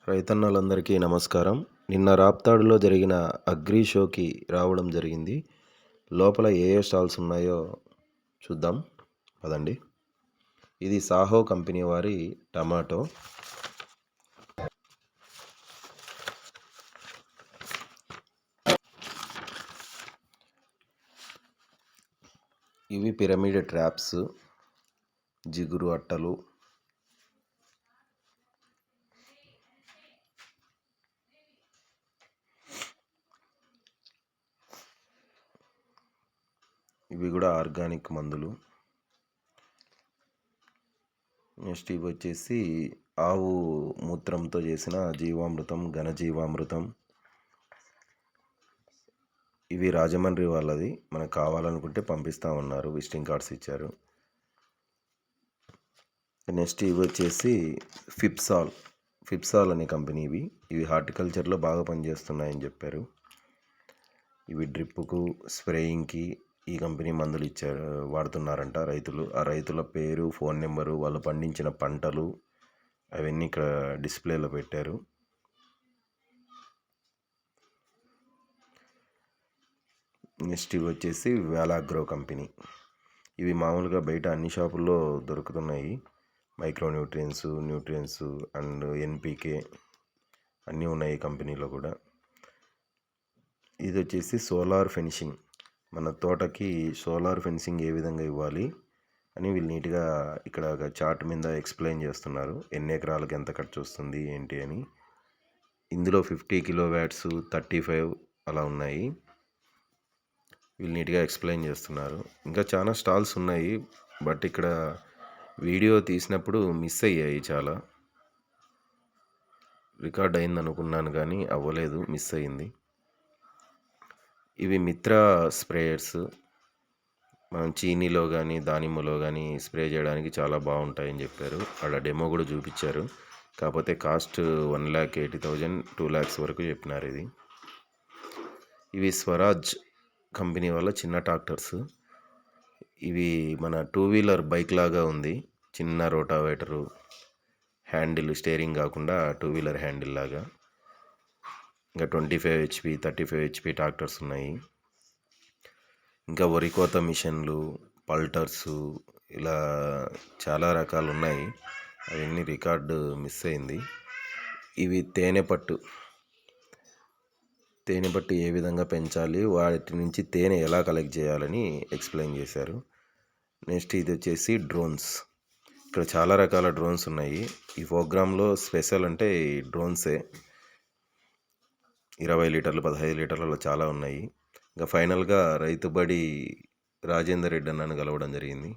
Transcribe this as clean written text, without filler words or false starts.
రైతన్నలందరికీ నమస్కారం. నిన్న రాప్తాడులో జరిగిన అగ్రి షోకి రావడం జరిగింది. లోపల ఏ ఏ స్టాల్స్ ఉన్నాయో చూద్దాం పదండి. ఇది సాహో కంపెనీ వారి టమాటో. ఇవి పిరమిడ్ ట్రాప్స్, జిగురు అట్టలు, ఇవి కూడా ఆర్గానిక్ మందులు. నెక్స్ట్ ఇవి వచ్చేసి ఆవు మూత్రంతో చేసిన జీవామృతం, ఘనజీవామృతం. ఇవి రాజమండ్రి వాళ్ళది, మనకు కావాలనుకుంటే పంపిస్తా ఉన్నారు, విజిటింగ్ కార్డ్స్ ఇచ్చారు. నెక్స్ట్ ఇవి వచ్చేసి ఫిప్సాల్ అనే కంపెనీ. ఇవి హార్టికల్చర్లో బాగా పనిచేస్తున్నాయని చెప్పారు. ఇవి డ్రిప్పుకు, స్ప్రేయింగ్కి ఈ కంపెనీ మందులు ఇచ్చారు, వాడుతున్నారంట రైతులు. ఆ రైతుల పేరు, ఫోన్ నెంబరు, వాళ్ళు పండించిన పంటలు అవన్నీ ఇక్కడ డిస్ప్లేలో పెట్టారు. నెక్స్ట్ ఇవి వచ్చేసి వ్యాలాగ్రో కంపెనీ. ఇవి మామూలుగా బయట అన్ని షాపుల్లో దొరుకుతున్నాయి. మైక్రో న్యూట్రియన్స్ అండ్ ఎన్పికే అన్నీ ఉన్నాయి ఈ కంపెనీలో కూడా. ఇది వచ్చేసి సోలార్ ఫెన్సింగ్. మన తోటకి సోలార్ ఫెన్సింగ్ ఏ విధంగా ఇవ్వాలి అని వీళ్ళు నీట్గా ఇక్కడ ఒక చార్ట్ మీద ఎక్స్ప్లెయిన్ చేస్తున్నారు. ఎన్ని ఎకరాలకు ఎంత ఖర్చు వస్తుంది ఏంటి అని. ఇందులో 50 కిలోవాట్స్, 35 అలా ఉన్నాయి. వీళ్ళు నీట్గా ఎక్స్ప్లెయిన్ చేస్తున్నారు. ఇంకా చాలా స్టాల్స్ ఉన్నాయి, బట్ ఇక్కడ వీడియో తీసినప్పుడు మిస్ అయ్యాయి. చాలా రికార్డ్ అయింది అనుకున్నాను కానీ అవ్వలేదు, మిస్ అయింది. ఇవి మిత్రా స్ప్రేయర్స్. మనం చీనీలో కానీ దానిమ్మలో కానీ స్ప్రే చేయడానికి చాలా బాగుంటాయని చెప్పారు. అక్కడ డెమో కూడా చూపించారు. కాకపోతే కాస్ట్ 1,80,000 2 lakhs వరకు చెప్పినారు. ఇవి స్వరాజ్ కంపెనీ వాళ్ళ చిన్న ట్రాక్టర్స్. ఇవి మన 2-wheeler బైక్ లాగా ఉంది. చిన్న రోటావేటరు, హ్యాండిల్, స్టీరింగ్ కాకుండా 2-wheeler హ్యాండిల్ లాగా. ఇంకా 25 HP 35 HP ట్రాక్టర్స్ ఉన్నాయి. ఇంకా వరి కోత మిషన్లు, పల్టర్స్, ఇలా చాలా రకాలు ఉన్నాయి. అవన్నీ రికార్డు మిస్ అయింది. ఇవి తేనెపట్టు ఏ విధంగా పెంచాలి, వాటి నుంచి తేనె ఎలా కలెక్ట్ చేయాలని ఎక్స్ప్లెయిన్ చేశారు. నెక్స్ట్ ఇది వచ్చేసి డ్రోన్స్. ఇక్కడ చాలా రకాల డ్రోన్స్ ఉన్నాయి. ఈ ప్రోగ్రాంలో స్పెషల్ అంటే ఈ డ్రోన్సే. 20 లీటర్లు, 15 లీటర్లలో చాలా ఉన్నాయి. ఇంకా ఫైనల్గా రైతు బడి రాజేందర్ రెడ్డి అన్నను కలవడం జరిగింది.